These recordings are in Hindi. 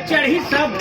चढ़ी सब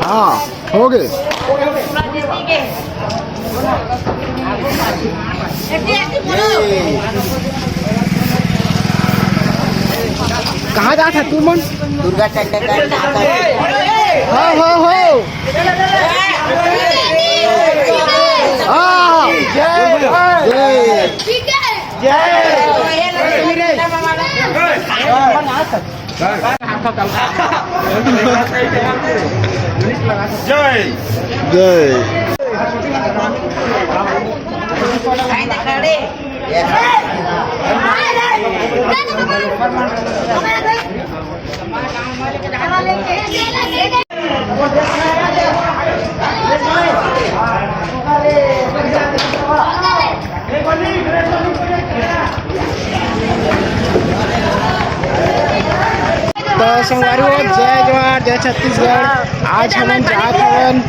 हाँ हो गए। कहाँ जा था तू मन? दुर्गा चंडकर हाँ हो हाँ जय जय तो संगवारी हो जय जवाहर जय छत्तीसगढ़। आज हम जात हवन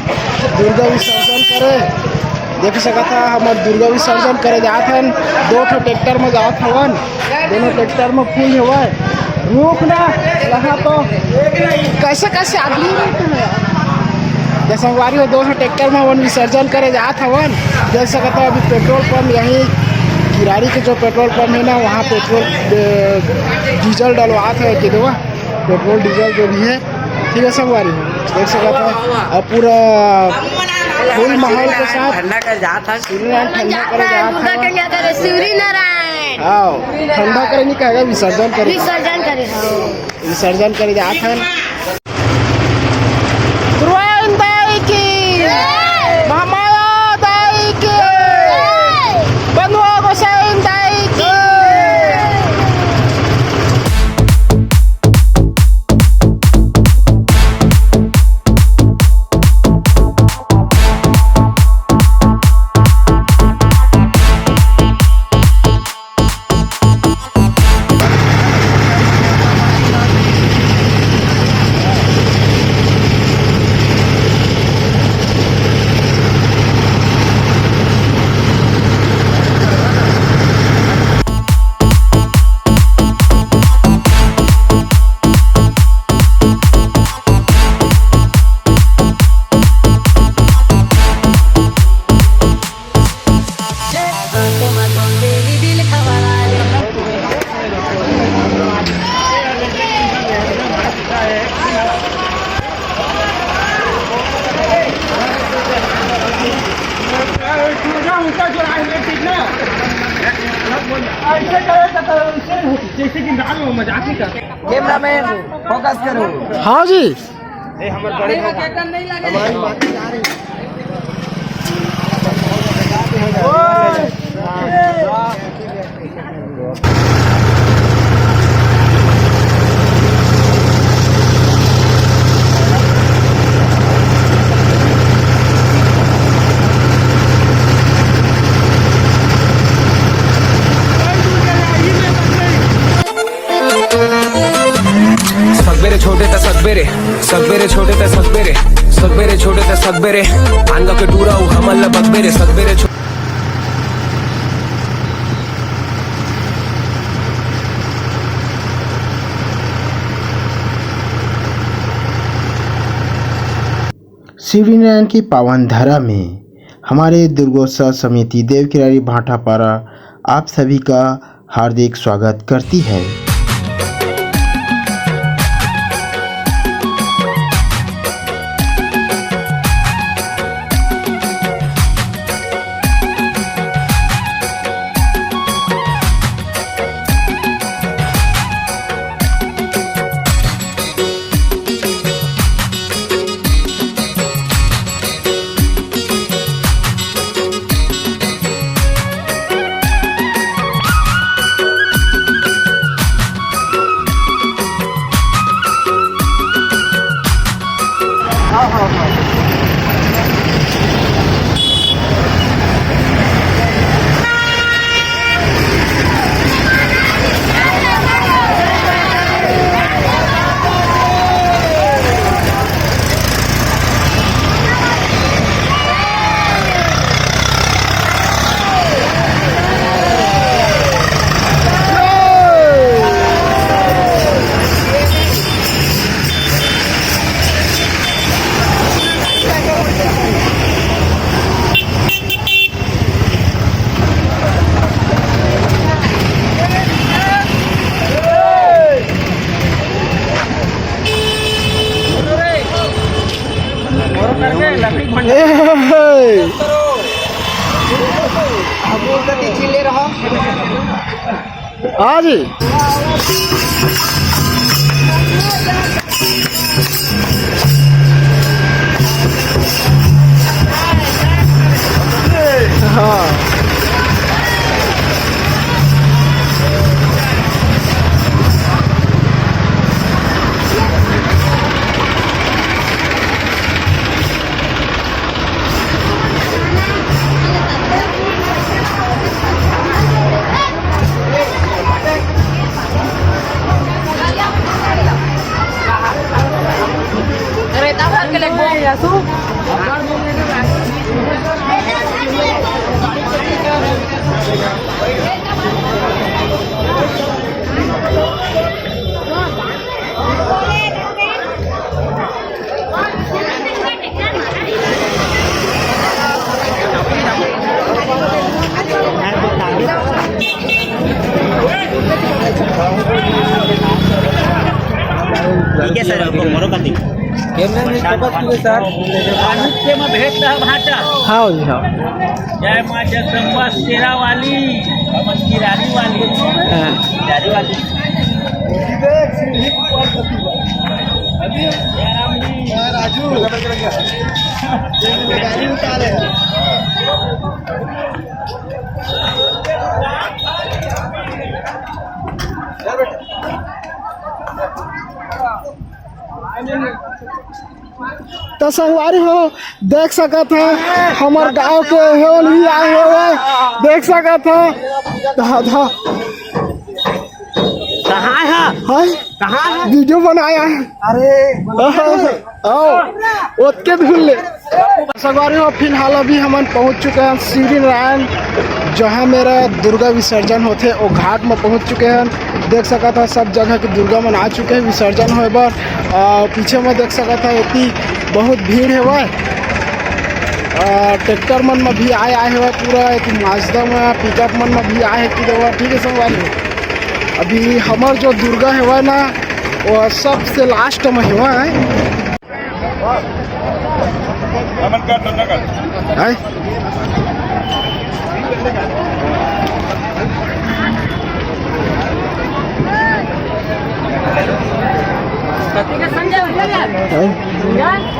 दुर्गा विसर्जन करे। देख सकत है हम दुर्गा विसर्जन करे जात हन। दो ठो ट्रैक्टर में जात हवन। दोनों ट्रैक्टर में फुल हवा रुक ना यहाँ तो कैसे कैसे आदमी जय संगवारी हो दो ठो ट्रैक्टर में हवन विसर्जन करे जात हवन। देख सकत है अभी पेट्रोल पंप यहीं किरारी के जो पेट्रोल पंप है ना वहाँ पेट्रोल डीजल डलवात है कि दो पेट्रोल डीजल जो भी है ठीक है संगवारी देख सकते हैं। अब पूरा फुल माहौल के साथ ठंडा कर जात है ठंडा करे जात सूर्य नारायण हाँ ठंडा करे नहीं कहेगा विसर्जन करे विसर्जन करे जात है। महामाया दाई की बनुआ गोसाइन दाई की। कैमरामैन फोकस करो। हाँ जी छोटे त सगबेरे सगबेरे छोटे त सगबेरे सगबेरे छोटे त सगबेरे आंगा के टूरा हमल बगबेरे सगबेरे। शिवनारायण की पावन धरा में हमारे दुर्गोत्सव समिति देवकिरारी भाटापारा आप सभी का हार्दिक स्वागत करती है। हाँ जी हाँ ठीक है सर मोरो काती कैमरा में फोकस किए सर साहित्य में भेद भाषा हाँ जी हाँ जय माँ जगदम्बा शेरा वाली हमर किरारी वाली किरारी वाली अभी राजू तो संगवारी हो देख सकत है हमार गांव के होल भी आए हुए देख सकत है धा कहाँ है हाय कहाँ है वीडियो बनाया है अरे आओ ओतके धुल ले संगवारी हो फिलहाल अभी हम पहुंच चुके हैं श्री नारायण जहाँ मेरा दुर्गा विसर्जन होते वो घाट में पहुंच चुके हैं देख सकता था सब जगह के दुर्गा मन आ चुके हैं विसर्जन होए बर पीछे में देख सकता था इतनी बहुत भीड़ है वह ट्रैक्टर मन में भी आए हुआ पूरा माजदा में पिकअप मन में भी आए कि ठीक है संगवारी अभी हमार जो दुर्गा है वह ना वो सबसे लास्ट में है वह है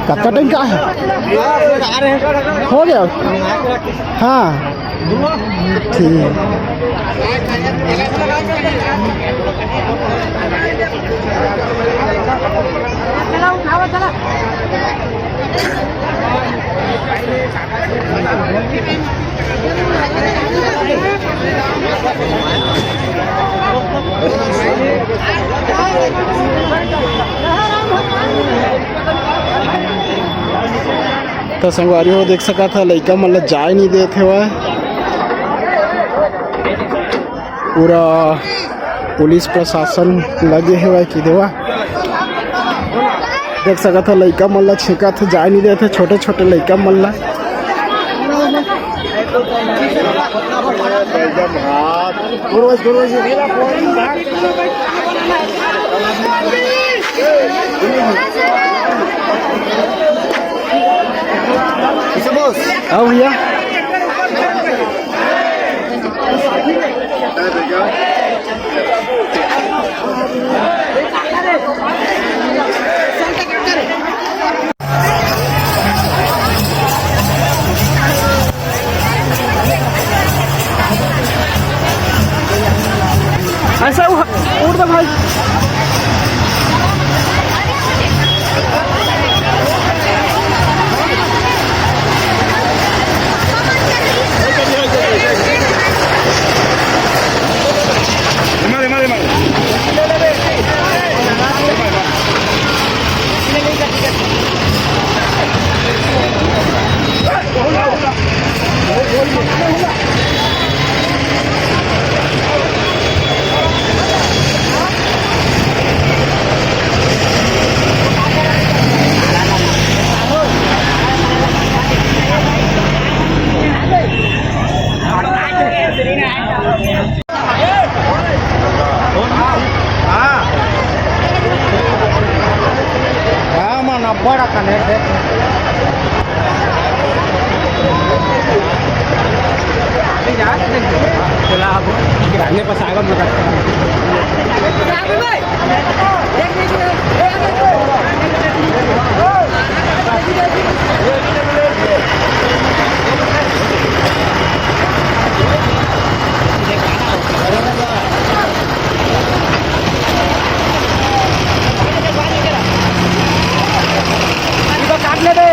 कब टाइम का है हो गया हाँ ठीक तो संगवारी हो देख सका था लड़का मतलब जाए नहीं देते हुआ पूरा पुलिस प्रशासन लगे हुआ कि देवा देख सका था लड़का मल्ला छेका था जाए नहीं देते छोटे छोटे लड़का मल्ला आओ भैया ऐसा उड़ दो भाई बड़ा कनेक्ट है गिराने पास आएगा काट ले दे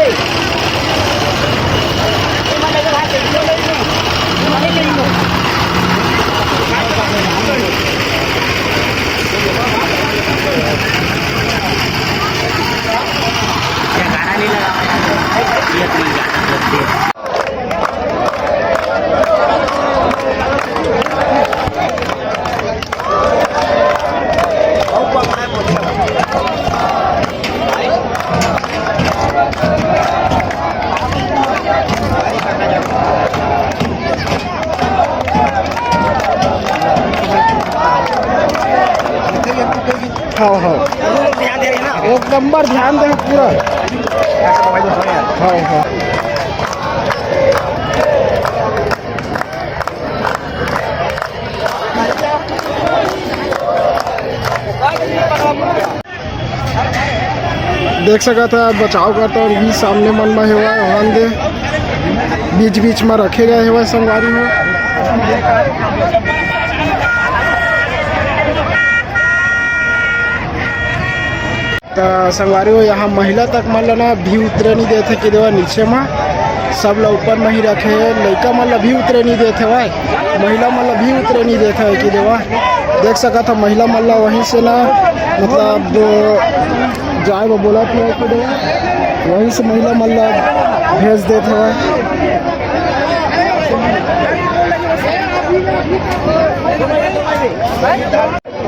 हाँ हाँ एक नंबर ध्यान दे पूरा हाँ हाँ देख सका था बचाव करता और भी सामने मन में हुआ हॉर्न दे बीच बीच में रखे गए हुए संगवारी में तो संगवारी हो यहाँ महिला तक मान लो भी उतरे नहीं देते कि देवा नीचे में सब लोग ऊपर में ही रखे लड़का मतलब भी उतरे नहीं देते भाई महिला मतलब भी उतरे नहीं देते कि देवा देख सका था महिला मल्ला वहीं से ना मतलब जाए वो बोला था कि देवा वहीं से महिला मल्ला भेज देते हैं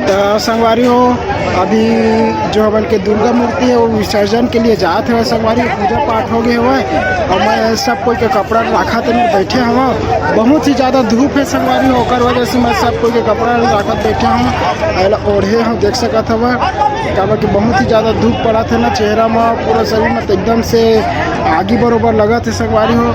तो संगवारी हो अभी जो हवन के दुर्गा मूर्ति है वो विसर्जन के लिए जाते हैं संगवारी पूजा पाठ हो गए हुआ और मैं सब कोई के कपड़ा रखा तो बैठे हुआ बहुत ही ज़्यादा धूप है संगवारी होकर वजह से मैं सब कोई के कपड़ा रखा बैठे हूँ ओढ़े हम देख सका था वह कि बहुत ही ज़्यादा धूप पड़ा था ना चेहरा में पूरा शरीर में तो एकदम से आगे बरोबर लगा थे संगवारी हो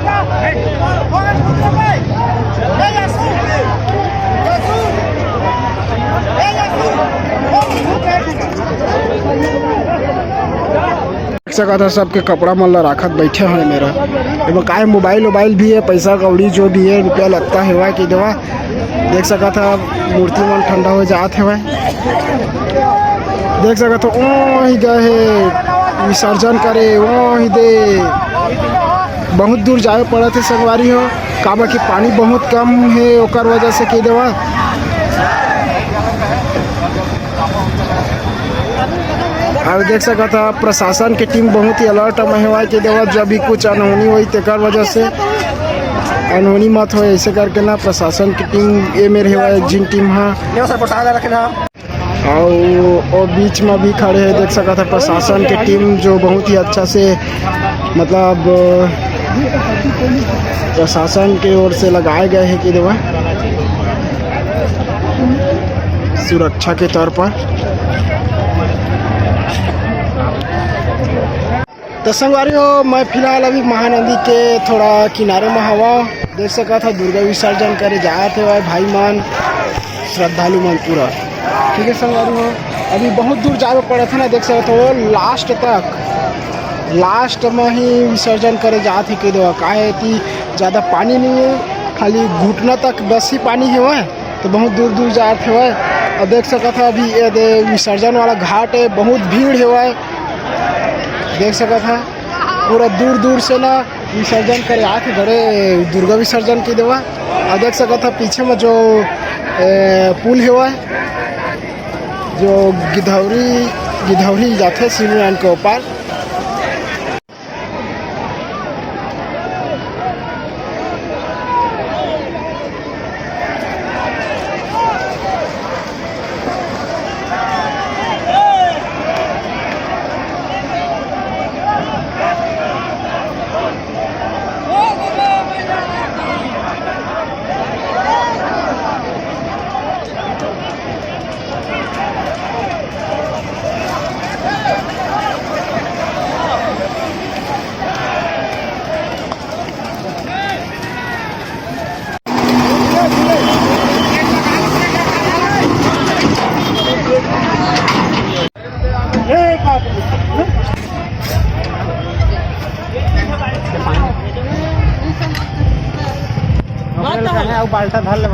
सका था सबके कपड़ा मल्ला राखत बैठे हैं मेरा एवं काय मोबाइल वोबाइल भी है पैसा कौड़ी जो भी है रुपया लगता है वह कि देवा देख सका था मूर्ति मन ठंडा हो जाते है देख सका था ओ ही गए विसर्जन करे ओ ही दे बहुत दूर जाए पड़ा थे संगवारी हो काबा कि पानी बहुत कम है ओकर वजह से कि देवा और देख सका था प्रशासन की टीम बहुत ही अलर्ट में हुआ कि देवा जब भी कुछ अनहोनी हुई तेकर वजह से अनहोनी मत हो ऐसे करके ना प्रशासन की टीम ये मेरे हुआ एक जिन टीम हाँ और बीच में भी खड़े हैं देख सका था प्रशासन की टीम जो बहुत ही अच्छा से मतलब प्रशासन की ओर से लगाए गए हैं कि देवा सुरक्षा के तौर पर तो संगवारी हो मैं फिलहाल अभी महानदी के थोड़ा किनारे में हवा देख सका था दुर्गा विसर्जन करे जाए थे भाई मान श्रद्धालु मन पूरा ठीक है संगवारी हो अभी बहुत दूर जाए पड़ा था ना देख सका था लास्ट में ही विसर्जन करे जाते कि देवा काहे कि ज़्यादा पानी नहीं है खाली घुटना तक बस ही पानी है वह तो बहुत दूर दूर जाते हुए और देख सका था अभी ये विसर्जन वाला घाट है बहुत भीड़ है वह देख सका था पूरा दूर दूर से ना विसर्जन करे आके घरे दुर्गा विसर्जन की देवा और देख सका था पीछे में जो पुल है वह जो गिधौरी जाते सिमरन के ऊपर बाल्टा धर ले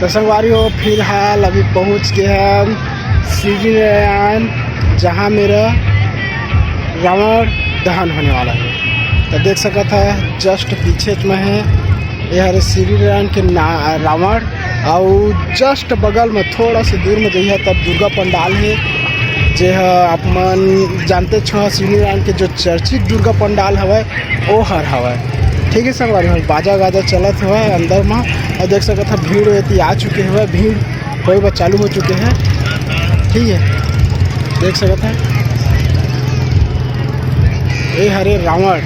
तो संगवारी हो फिलहाल अभी पहुंच गए हम श्रीराम जहां मेरा रावण दहन होने वाला है। तो देख सकता था जस्ट पीछे में है यह श्रीराम के रावण और जस्ट बगल में थोड़ा सा दूर में जइए तब दुर्गा पंडाल है जे आप मन जानते छो श्रीराम के जो चर्चित दुर्गा पंडाल हवा वो हर हवा। ठीक है संगवारी हो बाजा गाजा चलत हुआ है अंदर में और देख सकते था भीड़ इतनी आ चुके हुए भीड़ कोई बात चालू हो चुके हैं। ठीक है देख सकते हैं ये हरे रावण।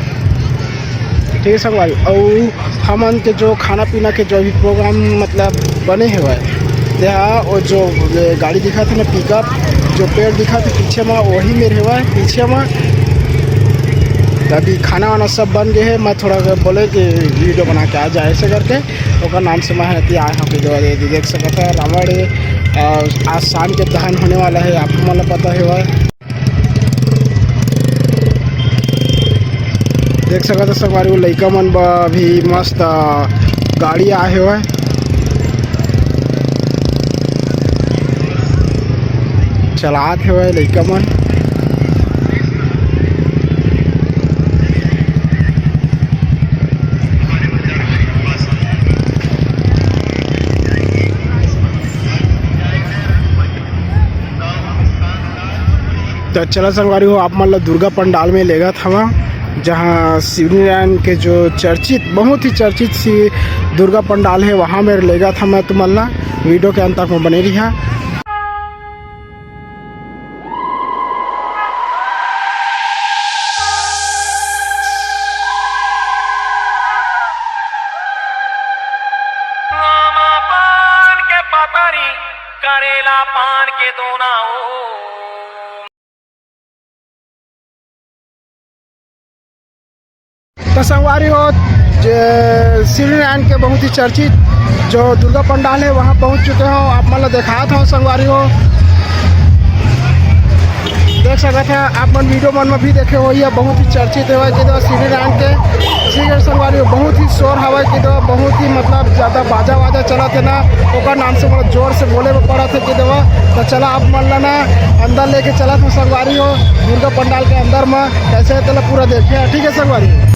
ठीक है संगवारी और हमन के जो खाना पीना के जो भी प्रोग्राम मतलब बने हुए है वो जो गाड़ी दिखा था ना पिकअप जो पेड़ दिखा था पीछे में वही मेरे हुआ है पीछे में। अभी खाना वाना सब बन गए हैं। मैं थोड़ा बोले कि वीडियो बना के आ जाए ऐसे करके उसका नाम से मैं आया हूँ वीडियो देख सकता है रावण आज शाम के दहन होने वाला है आपको मतलब पता है। देख सकते सब हमारे लड़का मन भी मस्त गाड़ी आए हुए चलाते हुए लड़का मन। तो चला संगवारी हो आप मतलब दुर्गा पंडाल में लेगा था जहाँ श्रीराम के जो चर्चित बहुत ही चर्चित सी दुर्गा पंडाल है वहाँ मेरे लेगा था मैं तुम्हारा वीडियो के अंत तक में बने रहा। पान के पतरी करेला पान के दोना तो संगवारी हो श्रीराम के बहुत ही चर्चित जो दुर्गा पंडाल है वहाँ पहुँच चुके हो आप मतलब देखा था संगवारी हो देख सकते हैं आप मन वीडियो मन में भी देखे हो ये बहुत ही चर्चित है कि श्रीराम के संगवारी बहुत ही शोर हवा कि बहुत ही मतलब ज़्यादा बाजा वाजा चला थे ना ओका नाम से मतलब जोर से बोले में पड़ा थे कि तो चला आप मन लेना अंदर लेके चला था संगवारी हो दुर्गा पंडाल के अंदर में कैसे पूरा देखे। ठीक है संगवारी।